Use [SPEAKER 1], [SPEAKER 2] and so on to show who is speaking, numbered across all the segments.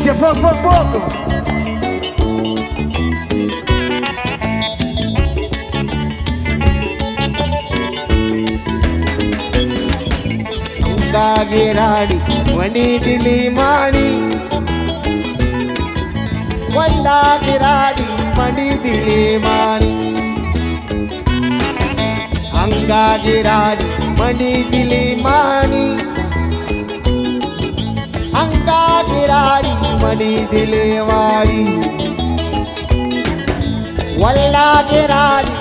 [SPEAKER 1] Acha fogo, fogo, fogo. Angagirani, wani dilimani. Wallagirani, wani dilimani. Angagirani, wani dilimani. Angagirani, wani dilimani. Wallagirani,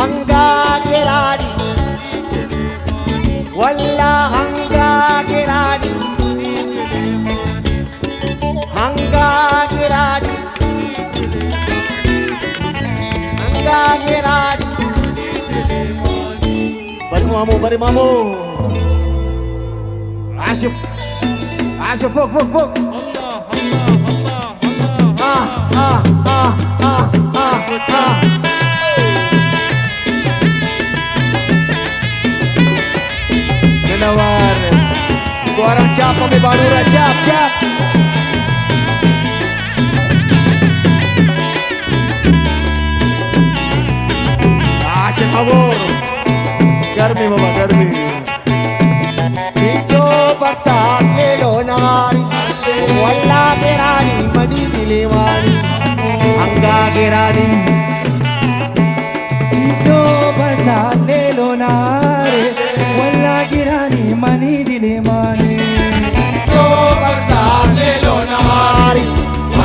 [SPEAKER 1] Angagirani. Walla Angagirani, Angagirani, Angagirani. Bari mamu. Asif, asif, fuk, fuk, fuk. Menawar, gua orang cap, kami baru cap, cap. Asif awor, garmi baba garmi. Cinco barsat le lonari, walla gerani madi dilewani, anga gerani.
[SPEAKER 2] Cinco barsat le lonari, walla gerani madi dilewani.
[SPEAKER 1] Cinco barsat le lonari,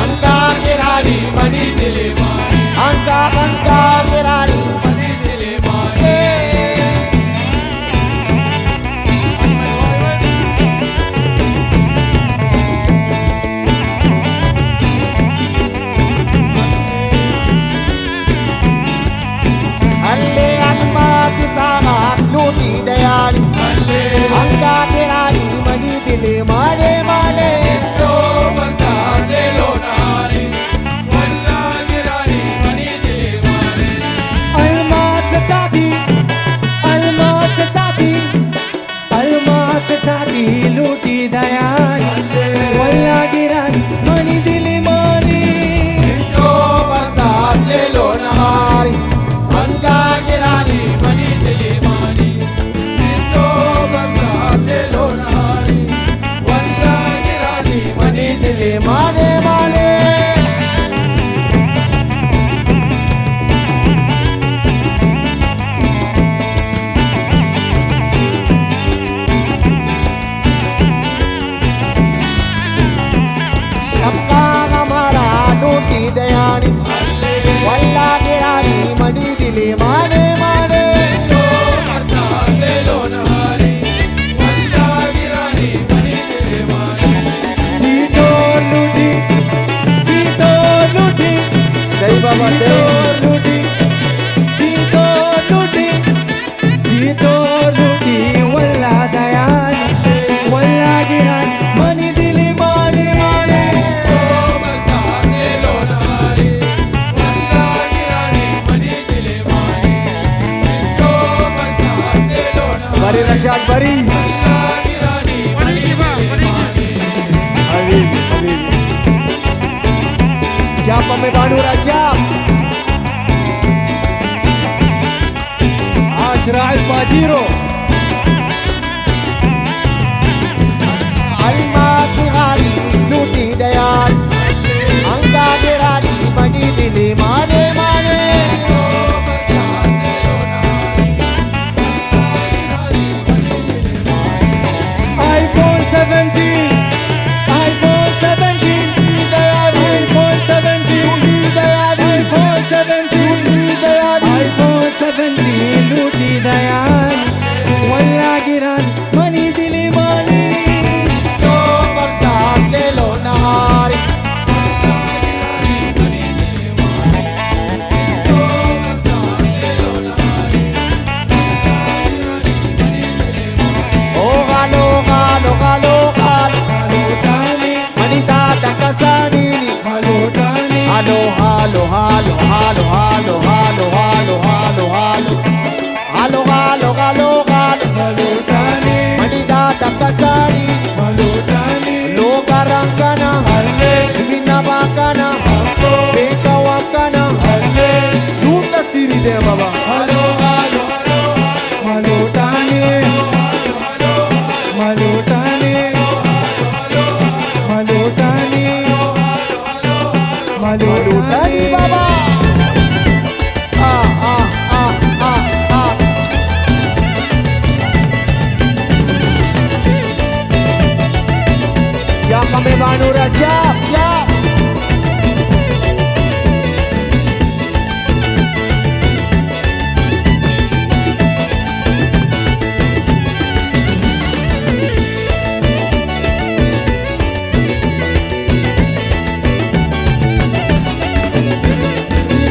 [SPEAKER 1] anga gerani madi dilewani, anga gerani. Sangat luti dayani, Angagirani mani dile mane mane.
[SPEAKER 3] Cinco barsat le lonari, Wallagirani mani dilimani.
[SPEAKER 2] Almas tati, almas tati, almas tati luti dayani, walla girani mani dilimani.
[SPEAKER 1] Cinco barsat le lonari, Angagirani mani dilimani.
[SPEAKER 3] Cinco barsat le lonari, Wallagirani
[SPEAKER 1] Mani dile mane mane. Sabka namara luti dayani, Wallagirani mani dile mane mane.
[SPEAKER 3] Cinco barsat le lonari, Wallagirani mani dilimani.
[SPEAKER 2] Jito luti, jito luti,
[SPEAKER 1] Dai baba
[SPEAKER 2] jito
[SPEAKER 1] dai.
[SPEAKER 2] luti, jito luti, jito luti, walla dayani, walla girani mani dilimani mani.
[SPEAKER 3] Cinco barsat le lonari, Wallagirani mani dilimani. Cinco barsat le lonari,
[SPEAKER 1] Bari Rashad bari.
[SPEAKER 3] Wallagirani mani dilimani.
[SPEAKER 1] Habibi, habibi. Cap में बाडूरा cap.
[SPEAKER 2] Ashra al-Bajiro.
[SPEAKER 1] Almas ghali luti dayan, Angagirani mani dile mane mane.
[SPEAKER 2] iPhone 17, iPhone 17, iPhone 17, iPhone 17, iPhone 17, luti dayan, walla girani mani dilimani.
[SPEAKER 1] Cinco barsat le lonari, oh galo galo galo galo,
[SPEAKER 2] Malutani,
[SPEAKER 1] manita takasanini.
[SPEAKER 2] malutani,
[SPEAKER 1] Halo halo halo halo halo halo halo halo halo, halo halo halo halo.
[SPEAKER 2] malutani,
[SPEAKER 1] Manita takasani,
[SPEAKER 2] malutani,
[SPEAKER 1] Come Banura, chop, chop.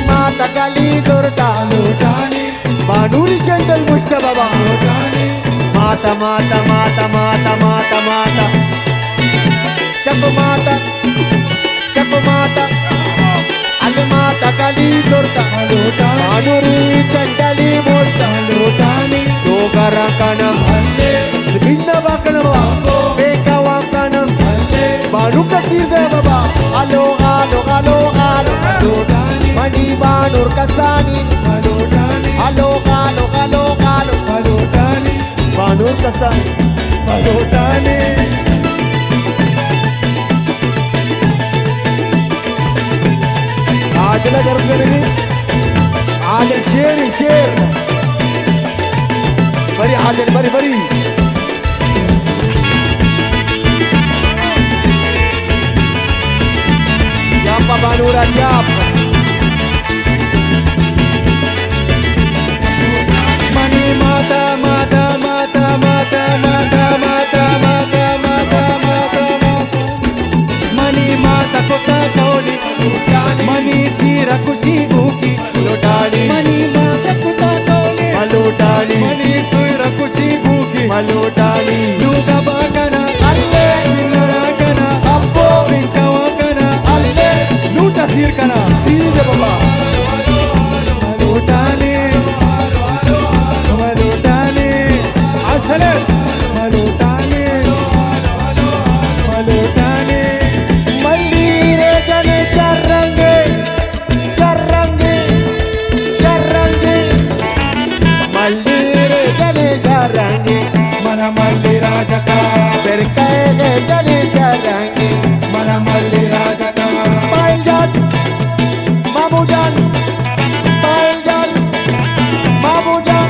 [SPEAKER 1] Mata Kali Zorta,
[SPEAKER 2] लोटाने
[SPEAKER 1] Banuri Chandal Mustafa Baba.
[SPEAKER 2] लोटाने
[SPEAKER 1] Mata, mata, mata, mata, mata, mata. Shaku mata, shaku mata. Ale mata Kali Zorta,
[SPEAKER 2] लोटाने
[SPEAKER 1] Banuri Chandali Mustafa.
[SPEAKER 2] लोटाने
[SPEAKER 1] Dogara Kana,
[SPEAKER 2] हल्ले
[SPEAKER 1] Binna Bakana Baba, Beka Wakana, Banu Kasir de Baba. Alo, alo, alo, alo.
[SPEAKER 2] लोटाने
[SPEAKER 1] Mani Banur Kasani.
[SPEAKER 2] लोटाने
[SPEAKER 1] Alo, alo, alo, alo.
[SPEAKER 2] लोटाने
[SPEAKER 1] Banur Kasani.
[SPEAKER 2] लोटाने
[SPEAKER 1] عادل اقرب قريب عادل شيري شير بري عادل بري بري جابا بانورا جاب
[SPEAKER 2] money माता माता माता माता माता माता माता माता माता मनी माता कोता कौली मनी सीरा खुशी भूखी
[SPEAKER 1] लुटानी
[SPEAKER 2] मनी माता कोता कौली
[SPEAKER 1] मलुटानी
[SPEAKER 2] मनी सीरा खुशी भूखी
[SPEAKER 1] मलुटानी
[SPEAKER 2] लूका बाकना
[SPEAKER 1] अल्ले
[SPEAKER 2] नराकना
[SPEAKER 1] अब्बो
[SPEAKER 2] पिंका वाकना
[SPEAKER 1] अल्ले
[SPEAKER 2] लूटा सीर कना
[SPEAKER 1] सीर दे बाबा
[SPEAKER 2] मलूटाने मलूटाने असलन मलूटाने मलूटाने
[SPEAKER 1] मंदिरे जने शरंगे शरंगे शरंगे मंदिरे जने शरंगे
[SPEAKER 2] मन मल्ली राजका
[SPEAKER 1] फिर कहे जने शरंगे
[SPEAKER 2] मन मल्ली राजका
[SPEAKER 1] पायल जान मामू जान पायल जान मामू जान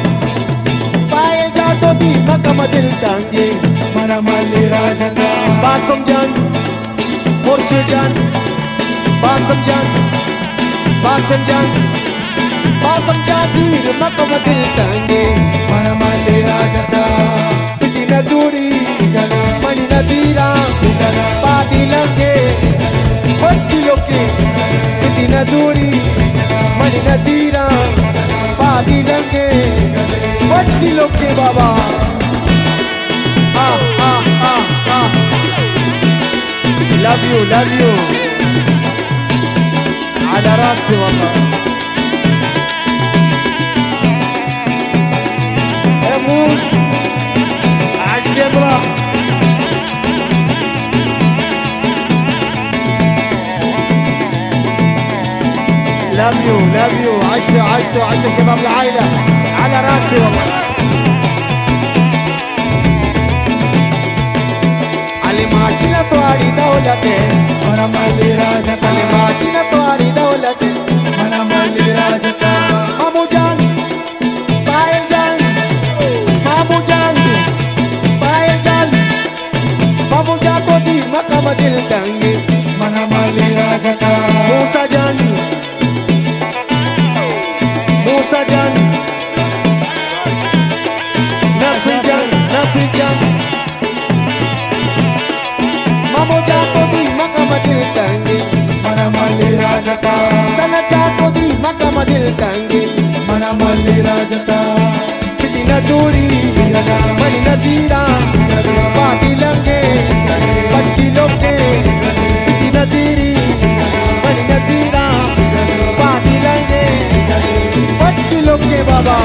[SPEAKER 1] पायल जान तो दी मकम दिल टांगे
[SPEAKER 2] मन मल्ली राजका
[SPEAKER 1] बासम जान मुर्शिद जान बासम जान बासम जान बासम जान वीर मकम दिल टांगे
[SPEAKER 2] मन मल्ली राजका
[SPEAKER 1] पिटी नजूरी
[SPEAKER 2] गला
[SPEAKER 1] मनी नजीरा
[SPEAKER 2] गला
[SPEAKER 1] पादी लंगे मुश्किलों के पिटी नजूरी मनी नजीरा पादी लंगे मुश्किलों के बाबा love you على راسي والله يا موس عشق يا برا love you عشت شباب العائلة على راسي والله علي ماشينا سواري دولتي
[SPEAKER 2] मन मल्ली राजका
[SPEAKER 1] علي ماشينا سواري دولتي
[SPEAKER 2] मन मल्ली राजका
[SPEAKER 1] मामू जान पायल जान मामू जान पायल जान मामू जान तो दी मकम दिल टांगे
[SPEAKER 2] मन मल्ली राजका
[SPEAKER 1] मूसा जान नसीर जान मामू जान तो दी मकम दिल टांगे
[SPEAKER 2] मन मल्ली राजका
[SPEAKER 1] सना जान तो दी मकम दिल टांगे
[SPEAKER 2] मन मल्ली राजका
[SPEAKER 1] पिटी नजूरी मनी नजीरा पाती लंगे मुश्किलों के पिटी नजीरी मनी नजीरा पाती लंगे मुश्किलों के बाबा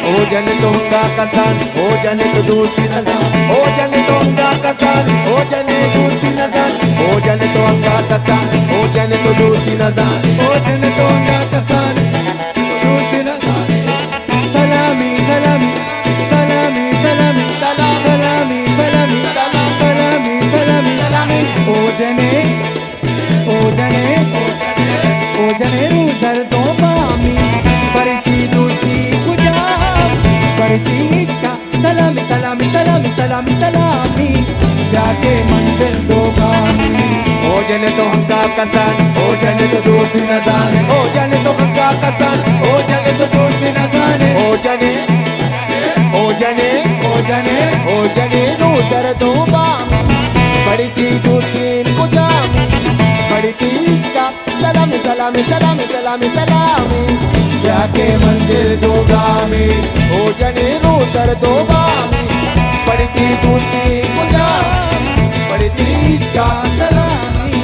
[SPEAKER 1] हो जाने तो होगा कसान हो जाने तो दूसरी नजर हो जाने तो होगा कसान हो जाने दूसरी नजर हो जाने तो होगा कसान हो जाने तो दूसरी नजर
[SPEAKER 2] ओजन दोंगा कसान रूसिना सलामी सलामी सलामी सलामी
[SPEAKER 1] सलाम
[SPEAKER 2] सलामी सलामी
[SPEAKER 1] सलाम
[SPEAKER 2] सलामी सलामी सलामी सलामी सलामी जाके मंजिल दो गामी
[SPEAKER 1] हो जाने तो हंगा कसान, हो जाने तो दोस्ती न जाने, हो जाने तो हंगा कसान, हो जाने तो दोस्ती न जाने, हो जाने हो जाने
[SPEAKER 2] हो जाने
[SPEAKER 1] हो जाने दूसर तो बाम बड़ी थी दोस्ती को जाम बड़ी थी इश्का सलामी सलामी सलामी सलामी सलामी जाके मंजिल दो गामी हो जाने दूसर तो बाम बड़ी थी दोस्ती को जाम बड़ी थी इश्का
[SPEAKER 2] सलामी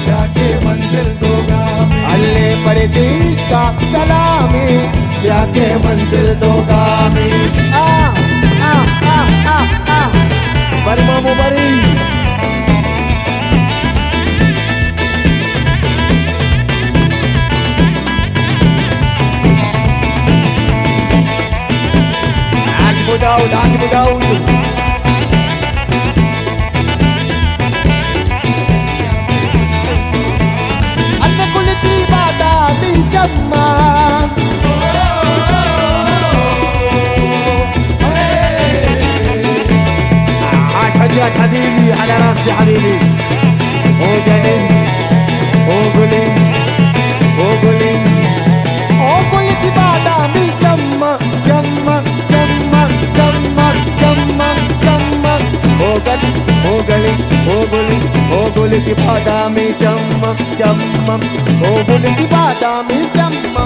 [SPEAKER 2] जाके मंजिल दो गामी
[SPEAKER 1] अल्ले परदेश का सलामी जाके मंजिल दो गामी आ आ आ आ आ बर्मा मुबरी आज बुदाऊद अन्ने कुलती बादा मी जम्मा عاش حجاج حبيبي على راسي حبيبي وجني وقولي وقولي وقولي تبعدا مي جمّا جمّا جمّا جمّا جمّا جمّا وقولي وقولي وقولي وقولي تبعدا مي جمّا جمّا وقولي تبعدا مي جمّا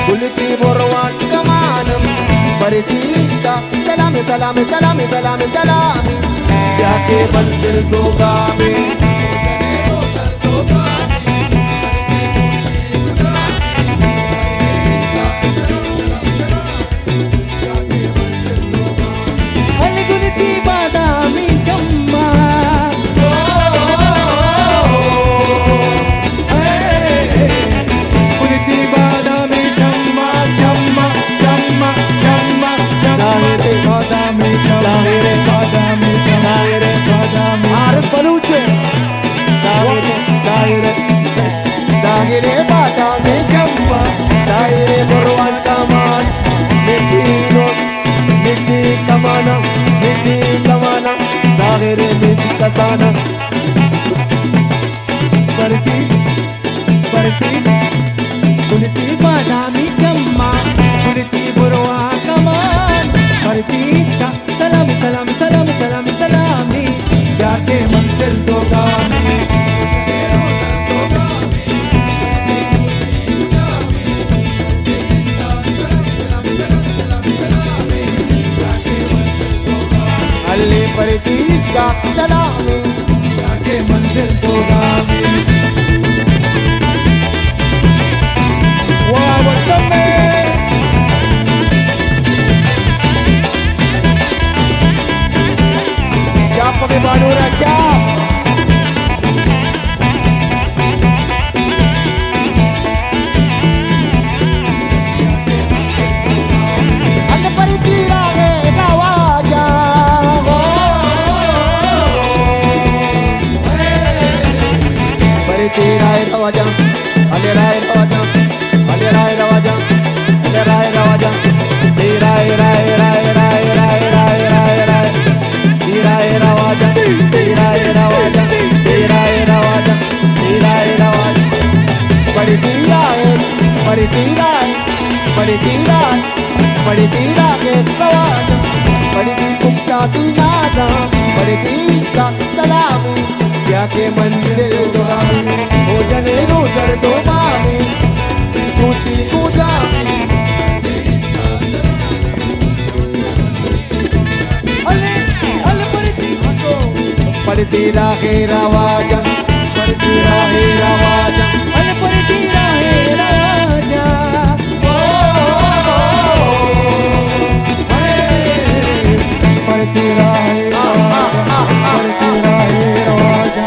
[SPEAKER 1] قولي بروان كمانم بريتيشتا سلامي سلامي سلامي سلامي سلامي जाके मंजिल दो गामी
[SPEAKER 2] अलगुलती बादामी चम्मा गुलती बादामी चम्मा चम्मा चम्मा चम्मा
[SPEAKER 1] ज़ाहिरे
[SPEAKER 2] बादामी ज़ाहिरे बादामी
[SPEAKER 1] ज़ाहिरे
[SPEAKER 2] बादामी
[SPEAKER 1] आरफ बलूचे ज़ाहिरे ज़ाहिरे ज़ाहिरे बादामी चम्मा ज़ाहिरे बरवान कमान मिट्टी कमाना ज़ाहिरे मिट्टी कसाना
[SPEAKER 2] बरती बरती गुलती बादामी चम्मा गुलती बुरवा कमान बरतीश का सलामी सलामी सलामी सलामी सलामी जाके मंजिल दो गामी
[SPEAKER 1] अल्ले परतीश का सलामी
[SPEAKER 2] जाके मंजिल दो गामी वाह वतन में
[SPEAKER 1] चाप में बानूरा चाप अल्ले परतीरा है नवाजा परतीरा है नवाजा अल्ले राय नवाजा अल्ले राय नवाजा अल्ले राय नवाजा राय राय राय राय राय राय राय राय राय रवाजा राय रवाजा राय रवाजा राय रवाजा बड़ी तीरा है बड़ी तीरा है बड़ी तीरा है बड़ी तीरा है रवाजा बड़ी ती पुष्टा तू नाजा बड़ी तीश का सलामी जाके मंजिल दुआमी हो जने रोज़र दो मामी दोस्ती को जामी
[SPEAKER 2] अले अले बरती
[SPEAKER 1] पड़ती राहे रवाजा पड़ती राहे रवाजा
[SPEAKER 2] अले बरती राहे राजा बरती राहे राजा बरती राहे राजा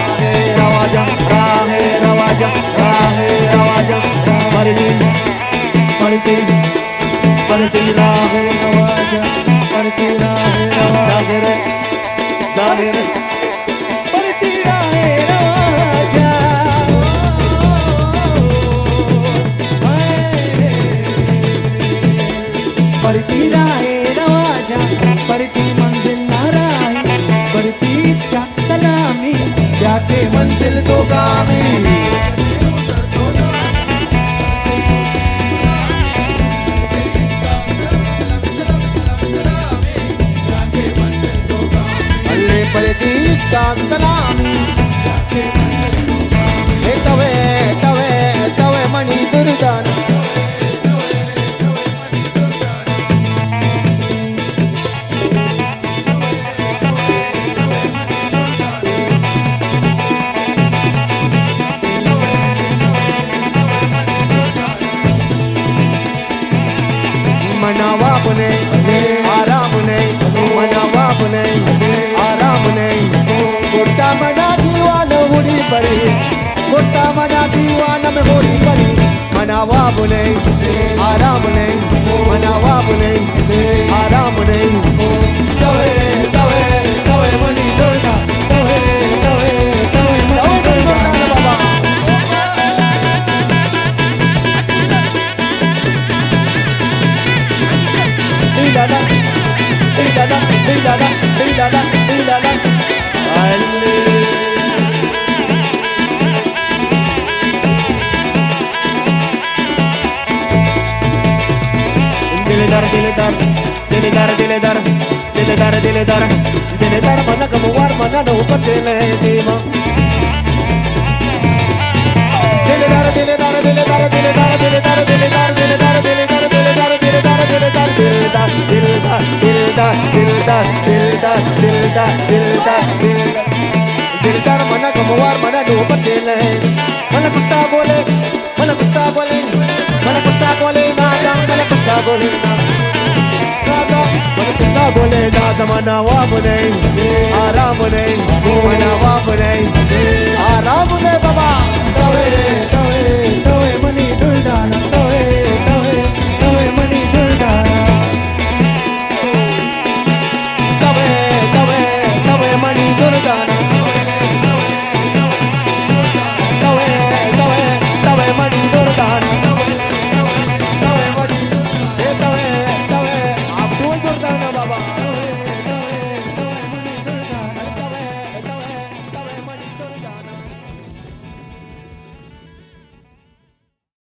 [SPEAKER 1] राहे रवाजा राहे रवाजा राहे रवाजा पड़ती पड़ती पड़ती राहे
[SPEAKER 2] राजा बरती राहे राजा
[SPEAKER 1] जागरे जागरे
[SPEAKER 2] बरती राहे राजा बढ़ती रहे रवाजा बढ़ती मंजिल ना रही बढ़ती इश्क का सलामी जाके मंजिल तो गामी
[SPEAKER 1] अल्ले बढ़ती इश्क का सलामी तवे तवे तवे मणि दुर्दान मनावा बुने आराम नहीं मनावा बुने आराम नहीं गोटा मना दीवान हुरी परी गोटा मना दीवान में होरी परी मनावा बुने आराम नहीं मनावा बुने आराम नहीं तवे तवे तवे मनी दुर्गा
[SPEAKER 2] तवे तवे तवे मनी दुर्गा
[SPEAKER 1] बाबा Dilala, dilala, dilala, dilala, dilala. Ali. Diledar, diledar, diledar, diledar, diledar, diledar, diledar. Mana kamuwar, mana no pachele dima. Diledar, diledar, diledar, diledar, diledar, diledar, diledar, diledar, diledar, diledar, diledar, diledar, diledar, diledar, diledar, diledar, diledar, diledar, diledar. Diledar mana kamuwar, mana no pachele. Mana kusta gole, mana kusta gole, mana kusta gole, naza, mana kusta gole, naza, mana kusta gole, naza, mana wabune, aramune, mana wabune, aramune baba.
[SPEAKER 2] तवे तवे